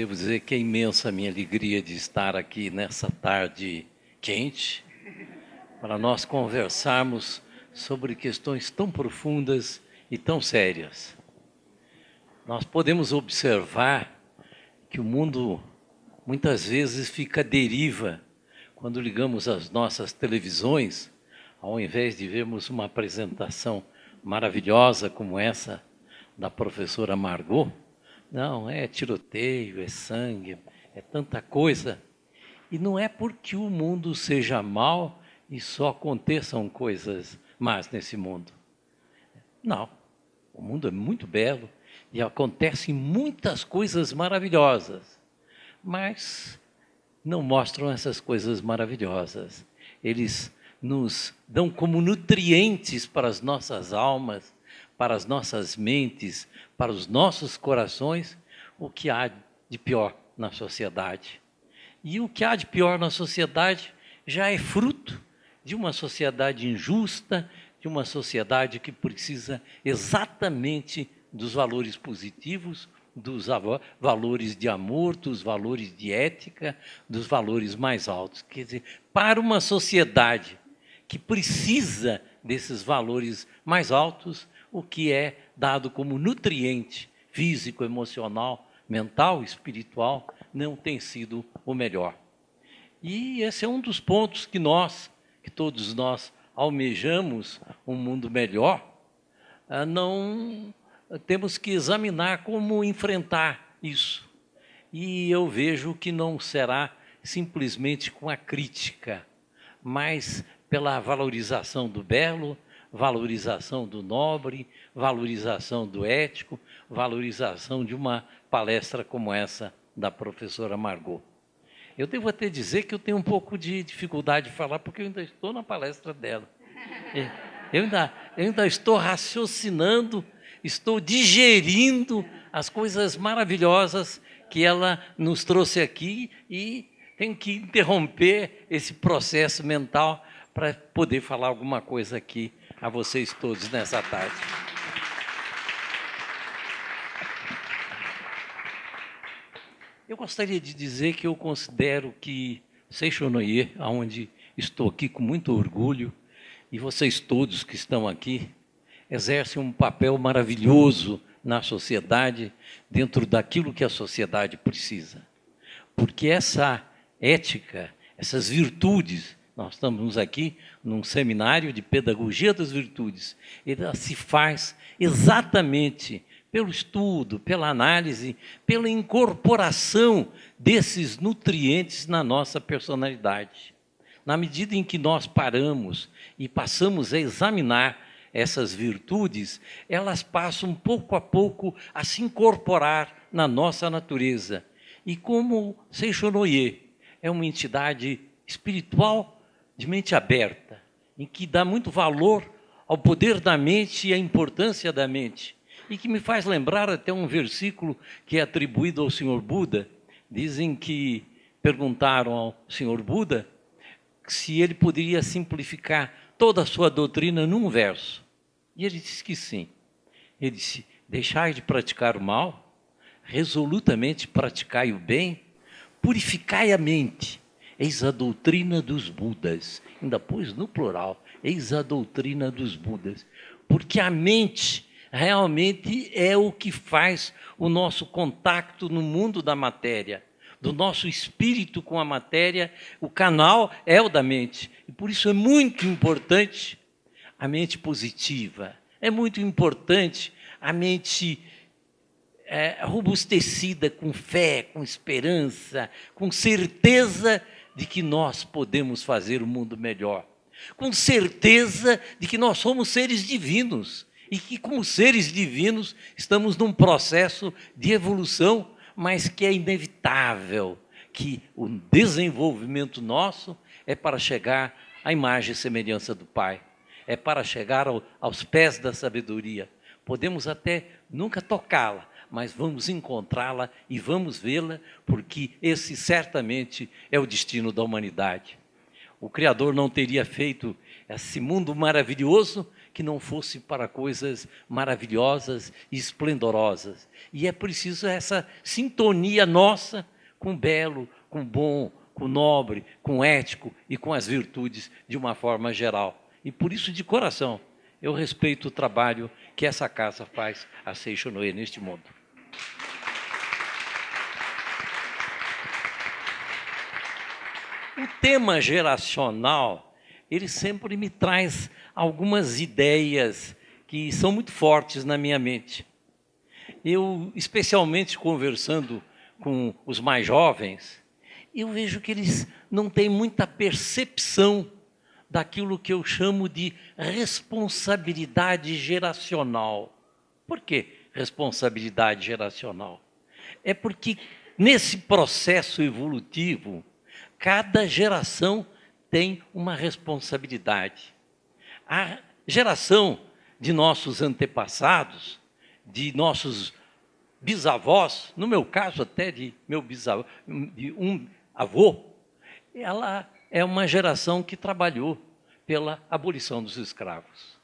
devo dizer que é imensa a minha alegria de estar aqui nessa tarde quente, para nós conversarmos sobre questões tão profundas e tão sérias. Nós podemos observar que o mundo muitas vezes fica à deriva quando ligamos as nossas televisões, ao invés de vermos uma apresentação maravilhosa como essa da professora Margot. Não, é tiroteio, é sangue, é tanta coisa. E não é porque o mundo seja mau e só aconteçam coisas más nesse mundo. Não, o mundo é muito belo e acontecem muitas coisas maravilhosas, mas não mostram essas coisas maravilhosas. Eles nos dão como nutrientes para as nossas almas, para as nossas mentes, para os nossos corações, o que há de pior na sociedade. E o que há de pior na sociedade já é fruto de uma sociedade injusta, de uma sociedade que precisa exatamente dos valores positivos, dos valores de amor, dos valores de ética, dos valores mais altos. Quer dizer, para uma sociedade que precisa desses valores mais altos, o que é dado como nutriente físico, emocional, mental, espiritual, não tem sido o melhor. E esse é um dos pontos que todos nós almejamos um mundo melhor, não temos que examinar como enfrentar isso. E eu vejo que não será simplesmente com a crítica, mas pela valorização do belo, valorização do nobre, valorização do ético, valorização de uma palestra como essa da professora Margot. Eu devo até dizer que eu tenho um pouco de dificuldade de falar, porque eu ainda estou na palestra dela. Eu ainda estou raciocinando, estou digerindo as coisas maravilhosas que ela nos trouxe aqui e tenho que interromper esse processo mental para poder falar alguma coisa aqui a vocês todos nessa tarde. Eu gostaria de dizer que eu considero que Seixonoye, onde estou aqui com muito orgulho, e vocês todos que estão aqui, exercem um papel maravilhoso na sociedade, dentro daquilo que a sociedade precisa. Porque essa ética, essas virtudes, nós estamos aqui num seminário de pedagogia das virtudes, ela se faz exatamente pelo estudo, pela análise, pela incorporação desses nutrientes na nossa personalidade. Na medida em que nós paramos e passamos a examinar essas virtudes, elas passam pouco a pouco a se incorporar na nossa natureza. E como Seixonoye é uma entidade espiritual de mente aberta, em que dá muito valor ao poder da mente e à importância da mente, e que me faz lembrar até um versículo que é atribuído ao Senhor Buda. Dizem que perguntaram ao Senhor Buda se ele poderia simplificar toda a sua doutrina num verso. E ele disse que sim. Ele disse: deixai de praticar o mal, resolutamente praticai o bem, purificai a mente. Eis a doutrina dos Budas. Ainda pôs no plural, eis a doutrina dos Budas. Porque a mente realmente é o que faz o nosso contato no mundo da matéria, do nosso espírito com a matéria, o canal é o da mente. E por isso é muito importante a mente positiva, é muito importante a mente robustecida com fé, com esperança, com certeza de que nós podemos fazer o mundo melhor, com certeza de que nós somos seres divinos e que, como seres divinos, estamos num processo de evolução, mas que é inevitável, que o desenvolvimento nosso é para chegar à imagem e semelhança do Pai, é para chegar aos pés da sabedoria. Podemos até nunca tocá-la, mas vamos encontrá-la e vamos vê-la, porque esse certamente é o destino da humanidade. O Criador não teria feito esse mundo maravilhoso que não fosse para coisas maravilhosas e esplendorosas. E é preciso essa sintonia nossa com o belo, com o bom, com o nobre, com o ético e com as virtudes de uma forma geral. E por isso, de coração, eu respeito o trabalho que essa casa faz, a Seishonoye, neste mundo. O tema geracional, ele sempre me traz algumas ideias que são muito fortes na minha mente. Eu, especialmente conversando com os mais jovens, eu vejo que eles não têm muita percepção daquilo que eu chamo de responsabilidade geracional. Por que responsabilidade geracional? É porque nesse processo evolutivo, cada geração tem uma responsabilidade. A geração de nossos antepassados, de nossos bisavós, no meu caso até de meu bisavô, de um avô, ela é uma geração que trabalhou pela abolição dos escravos.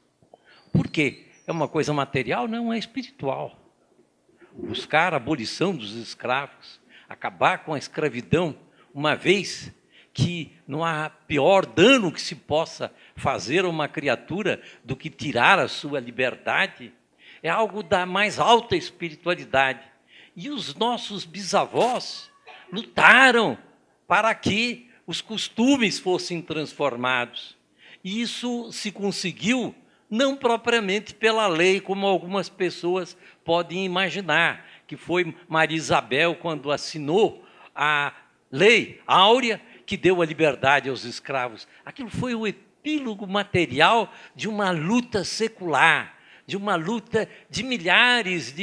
Por quê? É uma coisa material? Não, é espiritual. Buscar a abolição dos escravos, acabar com a escravidão, uma vez que não há pior dano que se possa fazer a uma criatura do que tirar a sua liberdade, é algo da mais alta espiritualidade. E os nossos bisavós lutaram para que os costumes fossem transformados. E isso se conseguiu não propriamente pela lei, como algumas pessoas podem imaginar, que foi Maria Isabel quando assinou a Lei Áurea, que deu a liberdade aos escravos. Aquilo foi o epílogo material de uma luta secular, de uma luta de milhares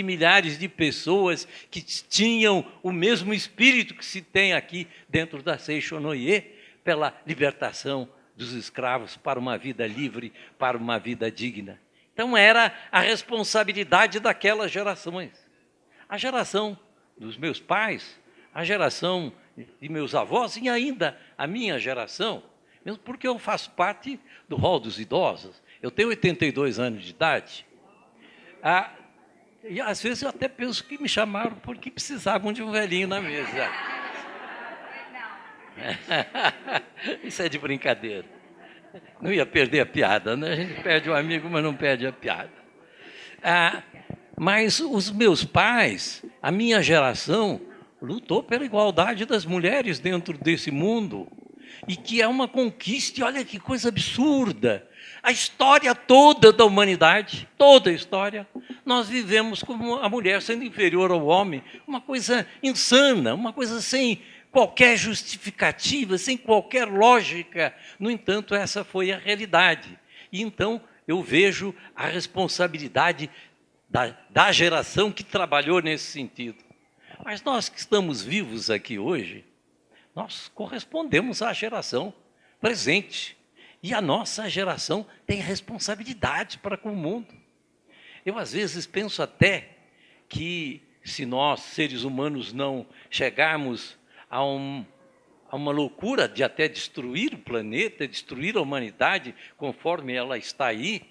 de pessoas que tinham o mesmo espírito que se tem aqui dentro da Seishonoye, pela libertação dos escravos para uma vida livre, para uma vida digna. Então era a responsabilidade daquelas gerações. A geração dos meus pais, a geração de meus avós e ainda a minha geração, mesmo porque eu faço parte do rol dos idosos. Eu tenho 82 anos de idade. E às vezes eu até penso que me chamaram porque precisavam de um velhinho na mesa. Isso é de brincadeira. Não ia perder a piada, né? A gente perde um amigo, mas não perde a piada. Mas os meus pais, a minha geração, lutou pela igualdade das mulheres dentro desse mundo, e que é uma conquista, e olha que coisa absurda. A história toda da humanidade, toda a história, nós vivemos como a mulher sendo inferior ao homem, uma coisa insana, uma coisa sem qualquer justificativa, sem qualquer lógica. No entanto, essa foi a realidade. E então eu vejo a responsabilidade da geração que trabalhou nesse sentido. Mas nós que estamos vivos aqui hoje, nós correspondemos à geração presente. E a nossa geração tem responsabilidade para com o mundo. Eu, às vezes, penso até que, se nós, seres humanos, não chegarmos a uma loucura de até destruir o planeta, destruir a humanidade conforme ela está aí,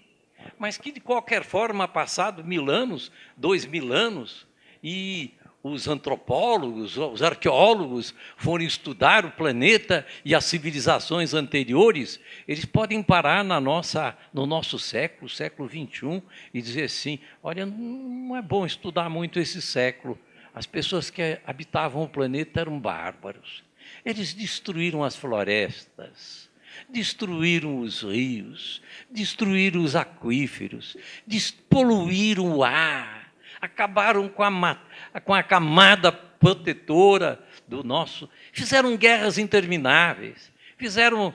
mas que, de qualquer forma, passado 1000 anos, 2000 anos, e os antropólogos, os arqueólogos forem estudar o planeta e as civilizações anteriores, eles podem parar no nosso século, século XXI, e dizer assim, olha, não é bom estudar muito esse século. As pessoas que habitavam o planeta eram bárbaros. Eles destruíram as florestas, destruíram os rios, destruíram os aquíferos, poluíram o ar, acabaram com a camada protetora do nosso... Fizeram guerras intermináveis, fizeram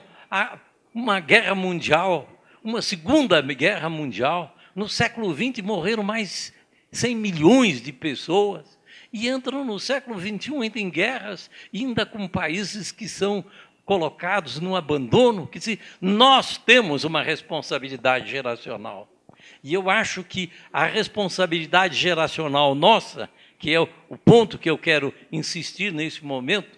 uma guerra mundial, uma segunda guerra mundial. No século XX morreram mais 100 milhões de pessoas. E entram no século XXI, ainda em guerras, ainda com países que são colocados no abandono. Que se nós temos uma responsabilidade geracional. E eu acho que a responsabilidade geracional nossa, que é o ponto que eu quero insistir nesse momento,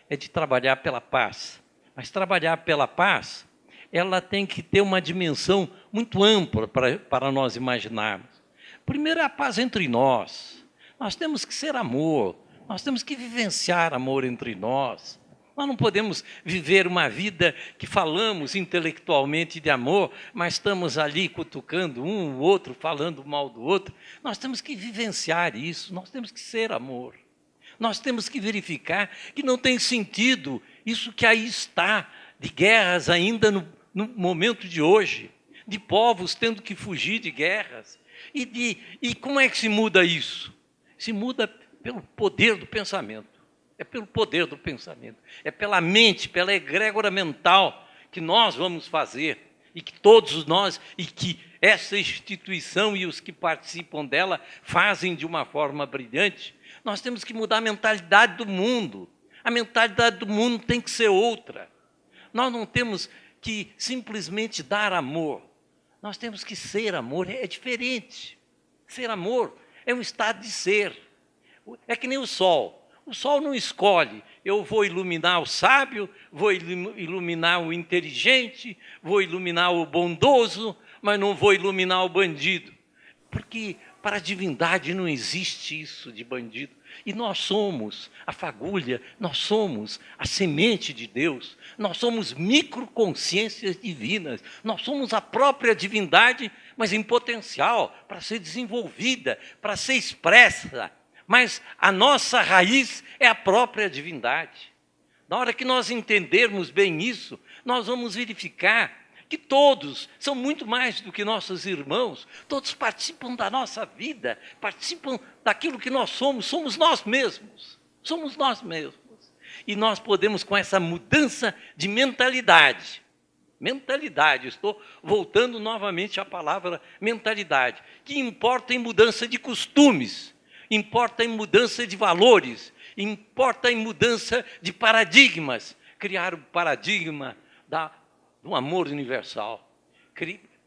é de trabalhar pela paz. Mas trabalhar pela paz ela tem que ter uma dimensão muito ampla para nós imaginarmos. Primeiro é a paz entre nós. Nós temos que ser amor, nós temos que vivenciar amor entre nós. Nós não podemos viver uma vida que falamos intelectualmente de amor, mas estamos ali cutucando um, o outro, falando mal do outro. Nós temos que vivenciar isso, nós temos que ser amor. Nós temos que verificar que não tem sentido isso que aí está, de guerras ainda no momento de hoje, de povos tendo que fugir de guerras. E como é que se muda isso? Se muda pelo poder do pensamento. É pelo poder do pensamento. É pela mente, pela egrégora mental que nós vamos fazer. E que todos nós, e que essa instituição e os que participam dela fazem de uma forma brilhante. Nós temos que mudar a mentalidade do mundo. A mentalidade do mundo tem que ser outra. Nós não temos que simplesmente dar amor. Nós temos que ser amor. É diferente. Ser amor é um estado de ser. É que nem o sol. O sol não escolhe, eu vou iluminar o sábio, vou iluminar o inteligente, vou iluminar o bondoso, mas não vou iluminar o bandido. Porque para a divindade não existe isso de bandido. E nós somos a fagulha, nós somos a semente de Deus, nós somos microconsciências divinas, nós somos a própria divindade, mas em potencial, para ser desenvolvida, para ser expressa. Mas a nossa raiz é a própria divindade. Na hora que nós entendermos bem isso, nós vamos verificar que todos são muito mais do que nossos irmãos, todos participam da nossa vida, participam daquilo que nós somos nós mesmos, somos nós mesmos. E nós podemos, com essa mudança de mentalidade, estou voltando novamente à palavra mentalidade, que importa em mudança de costumes, importa em mudança de valores, importa em mudança de paradigmas. Criar o paradigma do amor universal.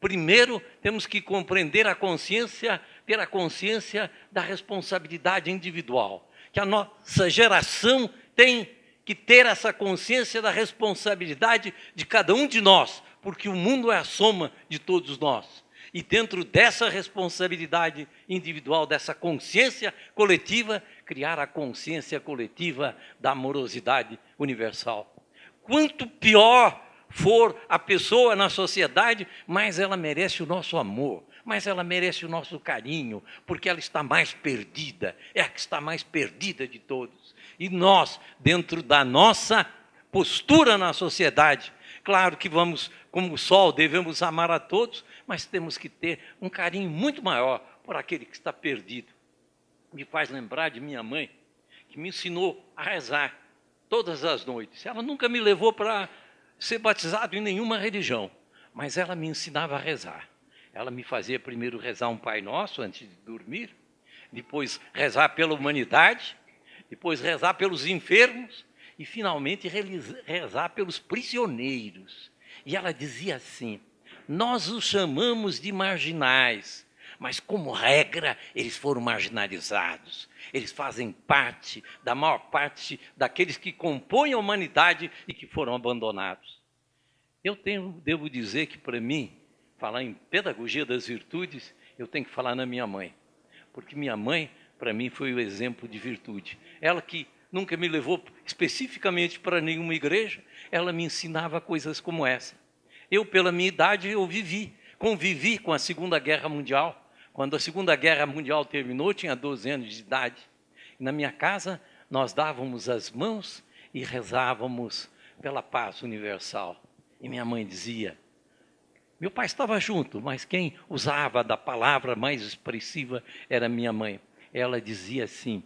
Primeiro, temos que compreender a consciência, ter a consciência da responsabilidade individual. Que a nossa geração tem que ter essa consciência da responsabilidade de cada um de nós, porque o mundo é a soma de todos nós. E dentro dessa responsabilidade individual, dessa consciência coletiva, criar a consciência coletiva da amorosidade universal. Quanto pior for a pessoa na sociedade, mais ela merece o nosso amor, mais ela merece o nosso carinho, porque ela está mais perdida, é a que está mais perdida de todos. E nós, dentro da nossa postura na sociedade, claro que vamos, como o sol, devemos amar a todos, mas temos que ter um carinho muito maior por aquele que está perdido. Me faz lembrar de minha mãe, que me ensinou a rezar todas as noites. Ela nunca me levou para ser batizado em nenhuma religião, mas ela me ensinava a rezar. Ela me fazia primeiro rezar um Pai Nosso antes de dormir, depois rezar pela humanidade, depois rezar pelos enfermos e, finalmente, rezar pelos prisioneiros. E ela dizia assim: nós os chamamos de marginais, mas, como regra, eles foram marginalizados. Eles fazem parte da maior parte daqueles que compõem a humanidade e que foram abandonados. Devo dizer que, para mim, falar em pedagogia das virtudes, eu tenho que falar na minha mãe. Porque minha mãe, para mim, foi o exemplo de virtude. Ela que nunca me levou especificamente para nenhuma igreja, ela me ensinava coisas como essa. Eu, pela minha idade, convivi com a Segunda Guerra Mundial. Quando a Segunda Guerra Mundial terminou, eu tinha 12 anos de idade. Na minha casa, nós dávamos as mãos e rezávamos pela paz universal. E minha mãe dizia, meu pai estava junto, mas quem usava da palavra mais expressiva era minha mãe. Ela dizia assim: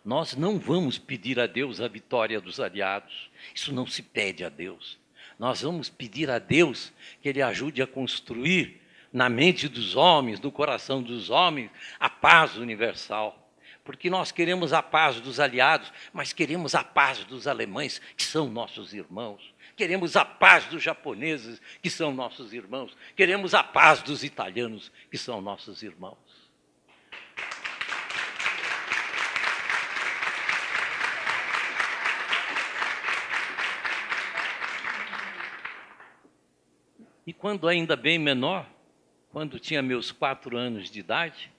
nós não vamos pedir a Deus a vitória dos aliados. Isso não se pede a Deus. Nós vamos pedir a Deus que Ele ajude a construir na mente dos homens, no coração dos homens, a paz universal. Porque nós queremos a paz dos aliados, mas queremos a paz dos alemães, que são nossos irmãos. Queremos a paz dos japoneses, que são nossos irmãos. Queremos a paz dos italianos, que são nossos irmãos. E quando ainda bem menor, quando tinha meus 4 anos de idade,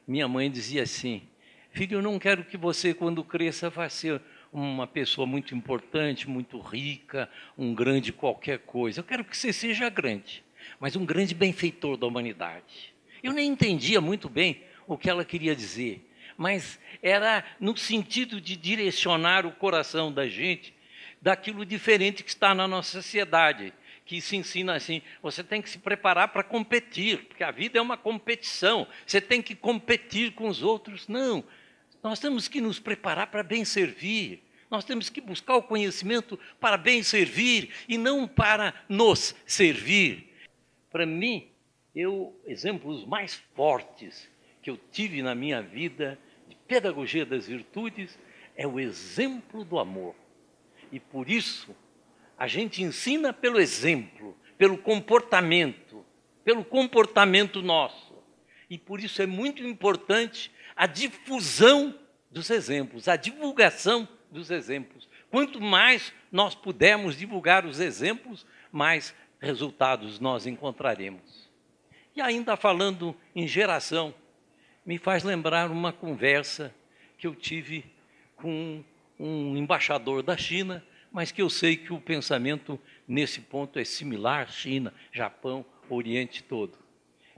minha mãe dizia assim: filho, eu não quero que você, quando cresça, vá ser uma pessoa muito importante, muito rica, um grande qualquer coisa. Eu quero que você seja grande, mas um grande benfeitor da humanidade. Eu nem entendia muito bem o que ela queria dizer, mas era no sentido de direcionar o coração da gente daquilo diferente que está na nossa sociedade, que se ensina assim: você tem que se preparar para competir, porque a vida é uma competição, você tem que competir com os outros. Não, nós temos que nos preparar para bem servir, nós temos que buscar o conhecimento para bem servir e não para nos servir. Para mim, exemplos mais fortes que eu tive na minha vida de pedagogia das virtudes é o exemplo do amor. E por isso, a gente ensina pelo exemplo, pelo comportamento nosso. E por isso é muito importante a difusão dos exemplos, a divulgação dos exemplos. Quanto mais nós pudermos divulgar os exemplos, mais resultados nós encontraremos. E ainda falando em geração, me faz lembrar uma conversa que eu tive com um embaixador da China, mas que eu sei que o pensamento nesse ponto é similar: China, Japão, Oriente todo.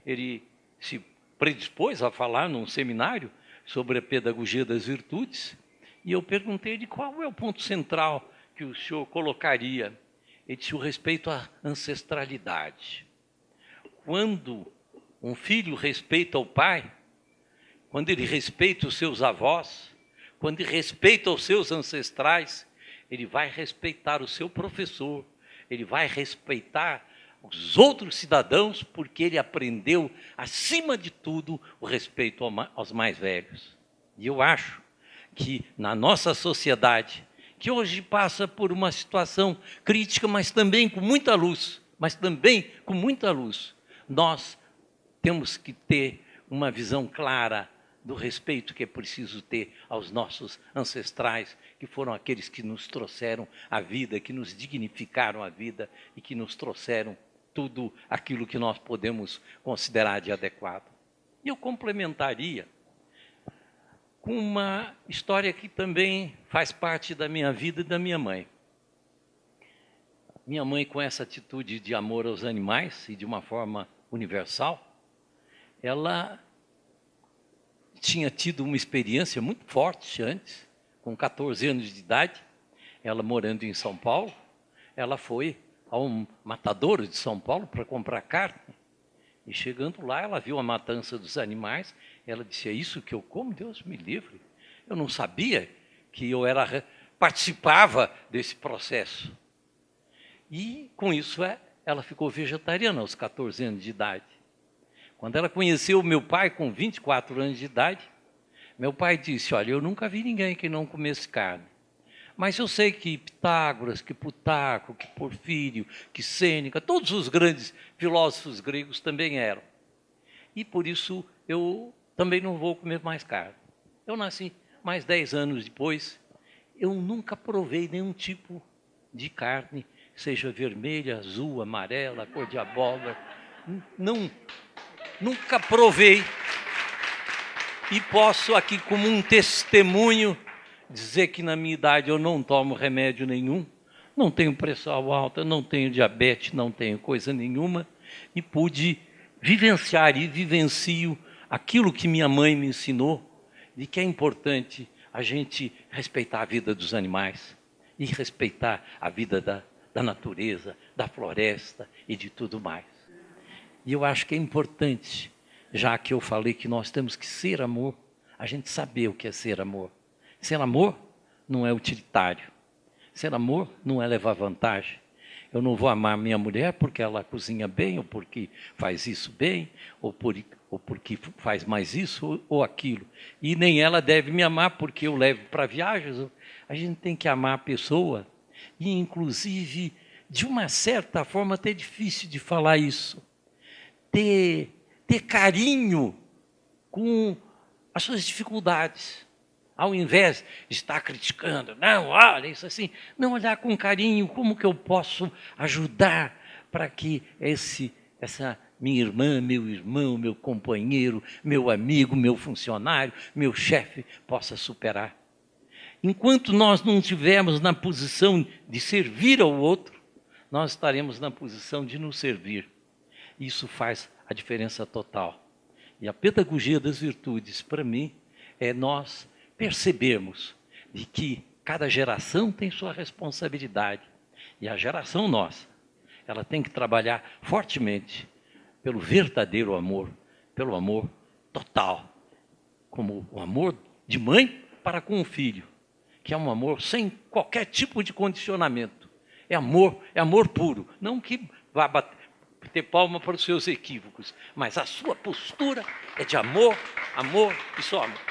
Ele se predispôs a falar num seminário sobre a pedagogia das virtudes, e eu perguntei de qual é o ponto central que o senhor colocaria. Ele disse: o respeito à ancestralidade. Quando um filho respeita o pai, quando ele respeita os seus avós, quando ele respeita os seus ancestrais, ele vai respeitar o seu professor, ele vai respeitar os outros cidadãos, porque ele aprendeu, acima de tudo, o respeito aos mais velhos. E eu acho que na nossa sociedade, que hoje passa por uma situação crítica, mas também com muita luz, nós temos que ter uma visão clara do respeito que é preciso ter aos nossos ancestrais, que foram aqueles que nos trouxeram a vida, que nos dignificaram a vida e que nos trouxeram tudo aquilo que nós podemos considerar de adequado. E eu complementaria com uma história que também faz parte da minha vida e da minha mãe. Minha mãe, com essa atitude de amor aos animais e de uma forma universal, ela tinha tido uma experiência muito forte antes, com 14 anos de idade, ela morando em São Paulo, ela foi a um matadouro de São Paulo para comprar carne, e chegando lá ela viu a matança dos animais, ela disse: é isso que eu como? Deus me livre, eu não sabia que eu participava desse processo. E com isso ela ficou vegetariana aos 14 anos de idade. Quando ela conheceu meu pai com 24 anos de idade, meu pai disse: olha, eu nunca vi ninguém que não comesse carne. Mas eu sei que Pitágoras, que Plutarco, que Porfírio, que Sêneca, todos os grandes filósofos gregos também eram. E por isso eu também não vou comer mais carne. Eu nasci mais 10 anos depois, eu nunca provei nenhum tipo de carne, seja vermelha, azul, amarela, cor de abóbora. Nunca provei, e posso aqui, como um testemunho, dizer que na minha idade eu não tomo remédio nenhum, não tenho pressão alta, não tenho diabetes, não tenho coisa nenhuma, e pude vivenciar e vivencio aquilo que minha mãe me ensinou, de que é importante a gente respeitar a vida dos animais e respeitar a vida da natureza, da floresta e de tudo mais. E eu acho que é importante, já que eu falei que nós temos que ser amor, a gente saber o que é ser amor. Ser amor não é utilitário. Ser amor não é levar vantagem. Eu não vou amar minha mulher porque ela cozinha bem, ou porque faz isso bem, ou porque faz mais isso ou aquilo. E nem ela deve me amar porque eu levo para viagens. A gente tem que amar a pessoa. E, inclusive, de uma certa forma, até é difícil de falar isso. Ter carinho com as suas dificuldades, ao invés de estar criticando, não, olha isso assim, não, olhar com carinho, como que eu posso ajudar para que essa minha irmã, meu irmão, meu companheiro, meu amigo, meu funcionário, meu chefe possa superar. Enquanto nós não estivermos na posição de servir ao outro, nós estaremos na posição de nos servir. Isso faz a diferença total. E a pedagogia das virtudes, para mim, é nós percebermos de que cada geração tem sua responsabilidade. E a geração nossa, ela tem que trabalhar fortemente pelo verdadeiro amor, pelo amor total, como o amor de mãe para com o filho, que é um amor sem qualquer tipo de condicionamento. É amor puro. Não que vá bater palma para os seus equívocos, mas a sua postura é de amor, amor e só amor.